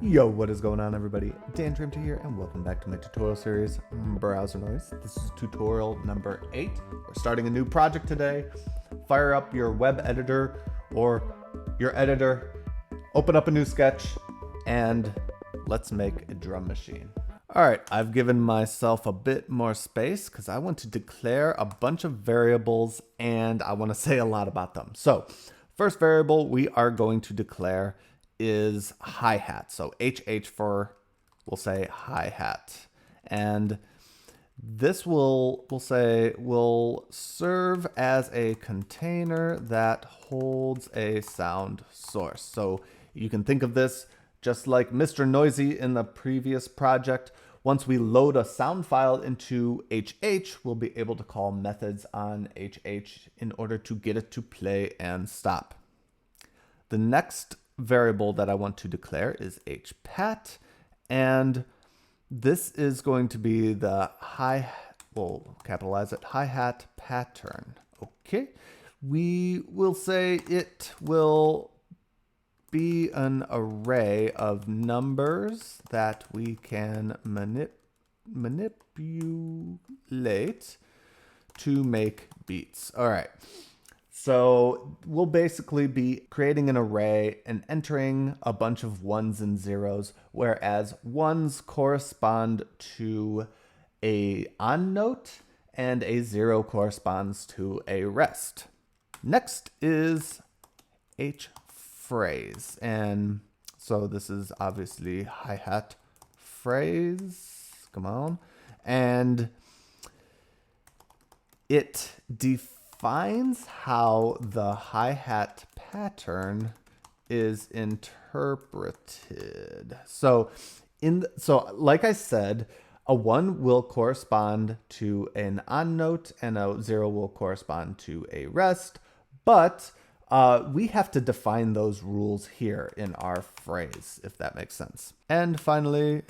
Yo, what is going on, everybody? Dan Trimter here, and welcome back to my tutorial series, Browser Noise. This is tutorial number 8. We're starting a new project today. Fire up your web editor or your editor, open up a new sketch, and let's make a drum machine. All right, I've given myself a bit more space because I want to declare a bunch of variables and I want to say a lot about them. So, first variable we are going to declare is hi-hat. So HH for, we'll say hi-hat. And this will serve as a container that holds a sound source. So you can think of this just like Mr. Noisy in the previous project. Once we load a sound file into HH, we'll be able to call methods on HH in order to get it to play and stop. The next variable that I want to declare is hpat, and this is going to be the we'll capitalize it, hi-hat pattern. Okay, we will say it will be an array of numbers that we can manipulate to make beats. All right. So we'll basically be creating an array and entering a bunch of ones and zeros, whereas ones correspond to a on note and a zero corresponds to a rest. Next is h phrase. And so this is obviously hi-hat phrase. Come on. And it defines how the hi-hat pattern is interpreted. So like I said, a 1 will correspond to an on note and a 0 will correspond to a rest, but we have to define those rules here in our phrase, if that makes sense. And finally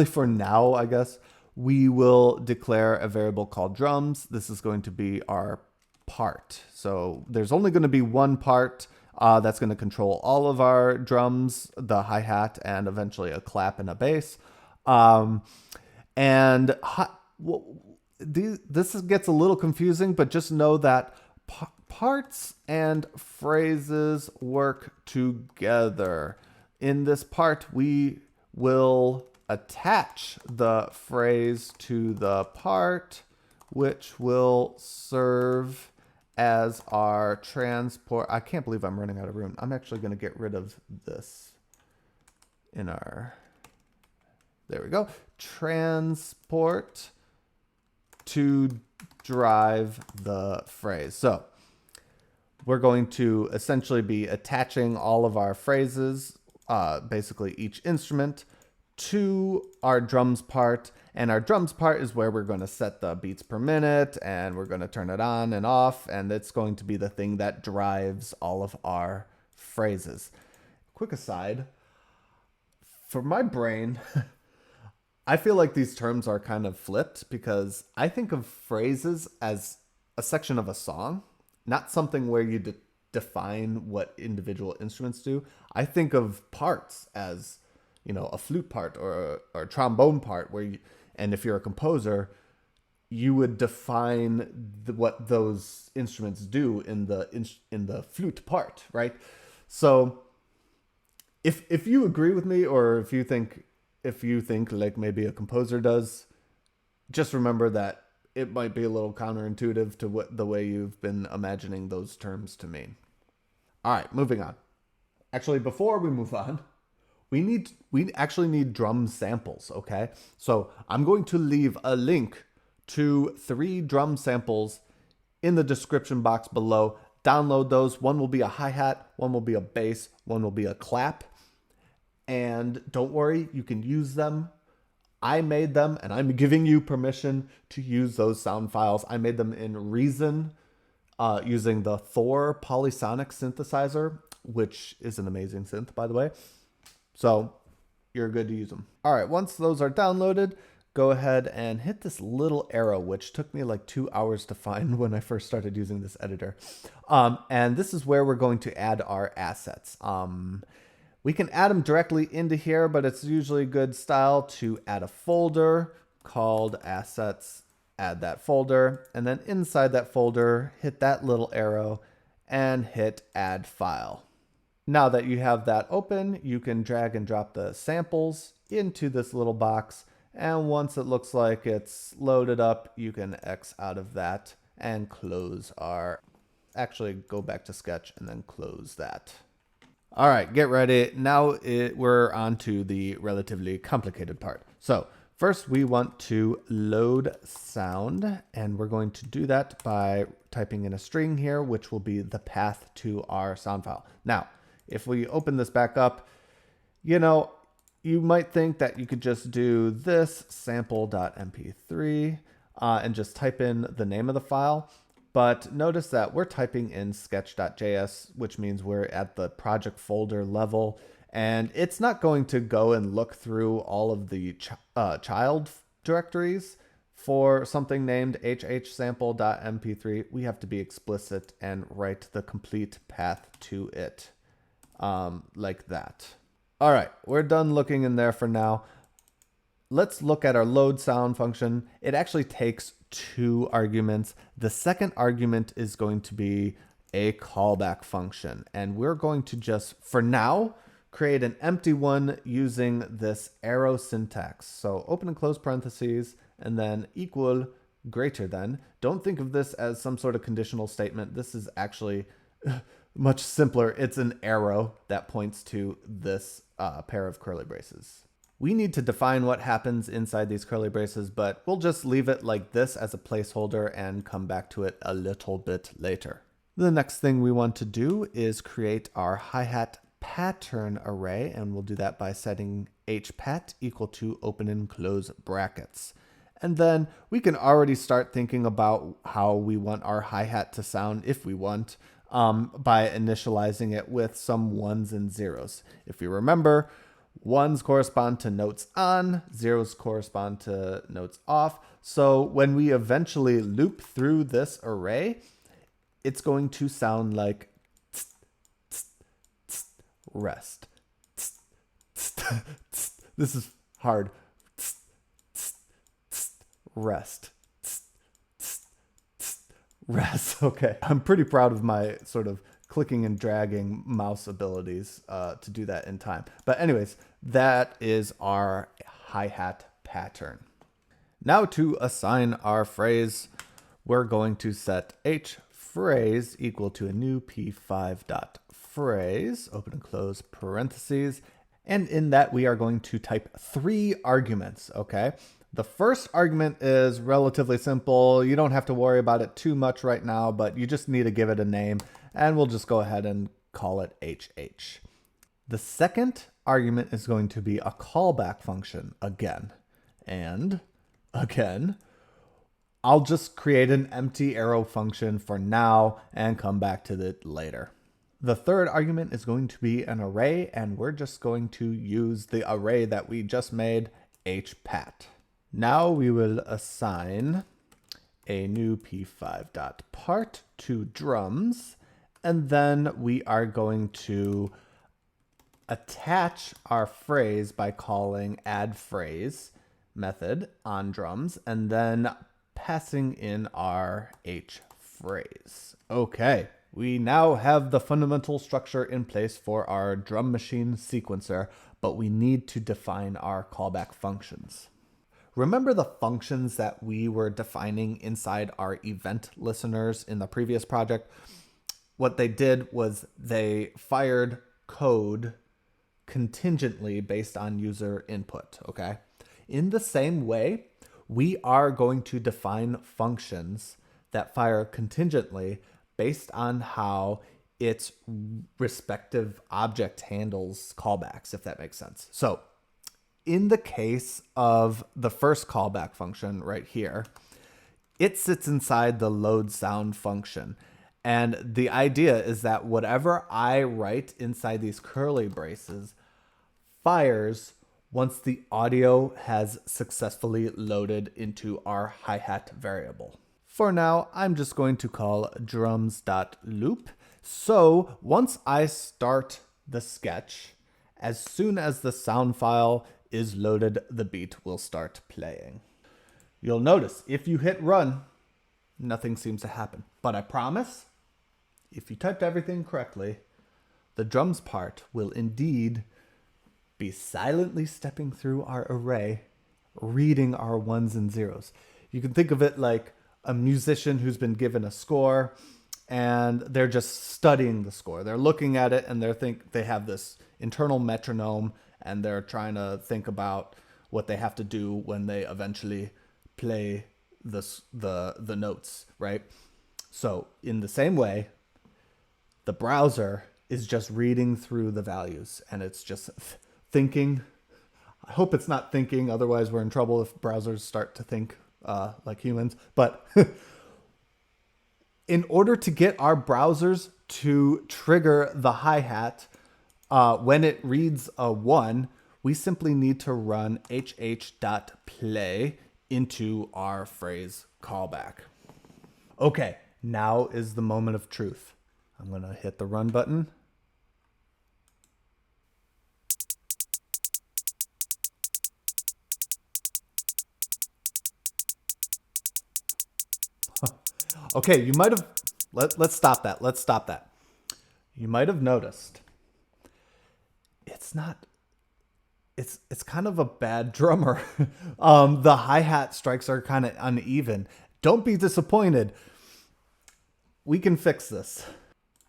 for now, I guess, we will declare a variable called drums. This is going to be our part. So there's only going to be one part that's going to control all of our drums, the hi-hat, and eventually a clap and a bass. This gets a little confusing, but just know that parts and phrases work together. In this part, we will attach the phrase to the part, which will serve as our transport. I can't believe I'm running out of room. I'm actually going to get rid of this in our, there we go, transport to drive the phrase. So we're going to essentially be attaching all of our phrases, basically each instrument, to our drums part, and our drums part is where we're going to set the beats per minute, and we're going to turn it on and off, and it's going to be the thing that drives all of our phrases. Quick aside, for my brain, I feel like these terms are kind of flipped because I think of phrases as a section of a song, not something where you define what individual instruments do. I think of parts as, you know, a flute part or a trombone part and if you're a composer, you would define what those instruments do in the flute part, right? So if you agree with me, or if you think like maybe a composer does, just remember that it might be a little counterintuitive to the way you've been imagining those terms to mean. All right, moving on. Actually, before we move on, we actually need drum samples, okay? So I'm going to leave a link to 3 drum samples in the description box below. Download those. One will be a hi-hat, one will be a bass, one will be a clap. And don't worry, you can use them. I made them, and I'm giving you permission to use those sound files. I made them in Reason using the Thor Polysonic synthesizer, which is an amazing synth, by the way. So you're good to use them. All right, once those are downloaded, go ahead and hit this little arrow, which took me like 2 hours to find when I first started using this editor. And this is where we're going to add our assets. We can add them directly into here, but it's usually good style to add a folder called assets, add that folder, and then inside that folder, hit that little arrow and hit add file. Now that you have that open, you can drag and drop the samples into this little box. And once it looks like it's loaded up, you can X out of that and close our, actually go back to Sketch and then close that. All right, get ready. Now we're on to the relatively complicated part. So first we want to load sound, and we're going to do that by typing in a string here, which will be the path to our sound file. Now, if we open this back up, you might think that you could just do this sample.mp3 and just type in the name of the file. But notice that we're typing in sketch.js, which means we're at the project folder level, and it's not going to go and look through all of the child directories for something named hhsample.mp3. We have to be explicit and write the complete path to it, like that. All right, we're done looking in there for now. Let's look at our load sound function. It actually takes 2 arguments. The second argument is going to be a callback function. And we're going to just, for now, create an empty one using this arrow syntax. So open and close parentheses, and then equal greater than. Don't think of this as some sort of conditional statement. This is actually much simpler. It's an arrow that points to this pair of curly braces. We need to define what happens inside these curly braces, but we'll just leave it like this as a placeholder and come back to it a little bit later. The next thing we want to do is create our hi-hat pattern array, and we'll do that by setting hpat equal to open and close brackets. And then we can already start thinking about how we want our hi-hat to sound if we want, by initializing it with some 1s and 0s. If you remember, 1s correspond to notes on, 0s correspond to notes off. So when we eventually loop through this array, it's going to sound like tst, tst, tst, rest. Tst, tst, tst. This is hard. Tst, tst, tst, rest. Tst, tst, tst, rest. Okay. I'm pretty proud of my sort of clicking and dragging mouse abilities to do that in time. But anyways, that is our hi-hat pattern. Now to assign our phrase, we're going to set hPhrase equal to a new p5.phrase, open and close parentheses. And in that we are going to type 3 arguments, okay? The first argument is relatively simple. You don't have to worry about it too much right now, but you just need to give it a name, and we'll just go ahead and call it HH. The second argument is going to be a callback function again. And again, I'll just create an empty arrow function for now and come back to it later. The third argument is going to be an array, and we're just going to use the array that we just made, hpat. Now we will assign a new p5.part to drums, and then we are going to attach our phrase by calling addPhrase method on drums, and then passing in our hPhrase. Okay, we now have the fundamental structure in place for our drum machine sequencer, but we need to define our callback functions. Remember the functions that we were defining inside our event listeners in the previous project? What they did was they fired code contingently based on user input, okay? In the same way, we are going to define functions that fire contingently based on how its respective object handles callbacks, if that makes sense. So in the case of the first callback function right here, it sits inside the load sound function. And the idea is that whatever I write inside these curly braces fires once the audio has successfully loaded into our hi-hat variable. For now, I'm just going to call drums.loop. So once I start the sketch As soon as the sound file is loaded, the beat will start playing. You'll notice if you hit run, nothing seems to happen. But I promise, if you typed everything correctly, the drums part will indeed be silently stepping through our array, reading our ones and zeros. You can think of it like a musician who's been given a score and they're just studying the score. They're looking at it and they have this internal metronome and they're trying to think about what they have to do when they eventually play the notes, right? So in the same way, the browser is just reading through the values and it's just thinking. I hope it's not thinking, otherwise we're in trouble if browsers start to think like humans. But in order to get our browsers to trigger the hi-hat when it reads a 1, we simply need to run hh.play into our phrase callback. Okay, now is the moment of truth. I'm going to hit the run button. Okay, you might have, let's stop that. Let's stop that. You might have noticed it's kind of a bad drummer. The hi-hat strikes are kind of uneven. Don't be disappointed. We can fix this.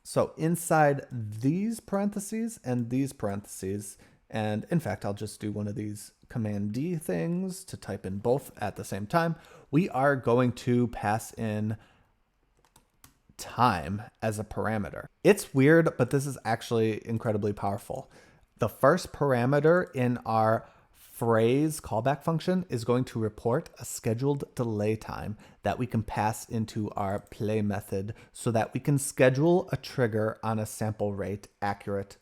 So inside these parentheses and these parentheses, and in fact, I'll just do one of these Command D things to type in both at the same time. We are going to pass in time as a parameter. It's weird, but this is actually incredibly powerful. The first parameter in our phrase callback function is going to report a scheduled delay time that we can pass into our play method so that we can schedule a trigger on a sample rate accurate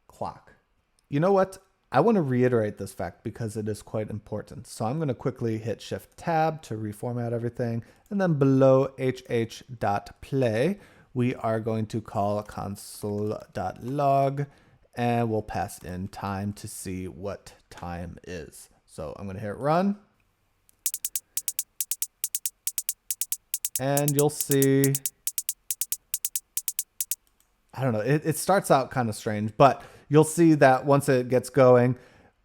clock. You know what? I want to reiterate this fact because it is quite important. So I'm going to quickly hit Shift Tab to reformat everything. And then below hh.play, we are going to call console.log and we'll pass in time to see what time is. So I'm going to hit run. And you'll see, I don't know, it starts out kind of strange, but you'll see that once it gets going,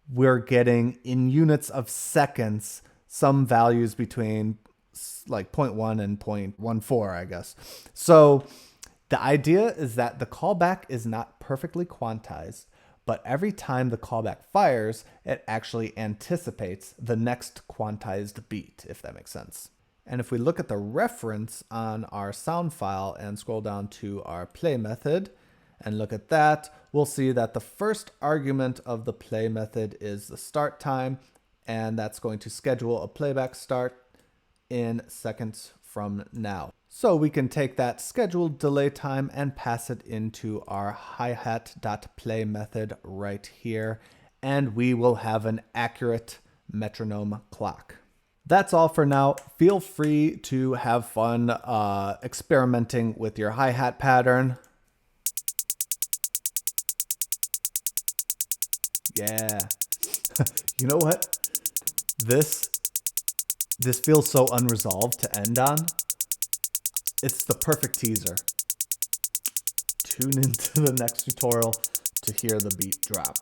we're getting in units of seconds, some values between like 0.1 and 0.14, I guess. So the idea is that the callback is not perfectly quantized, but every time the callback fires, it actually anticipates the next quantized beat, if that makes sense. And if we look at the reference on our sound file and scroll down to our play method and look at that, we'll see that the first argument of the play method is the start time, and that's going to schedule a playback start in seconds from now. So we can take that scheduled delay time and pass it into our hi-hat.play method right here, and we will have an accurate metronome clock. That's all for now. Feel free to have fun experimenting with your hi-hat pattern. Yeah. You know what? This feels so unresolved to end on. It's the perfect teaser. Tune into the next tutorial to hear the beat drop.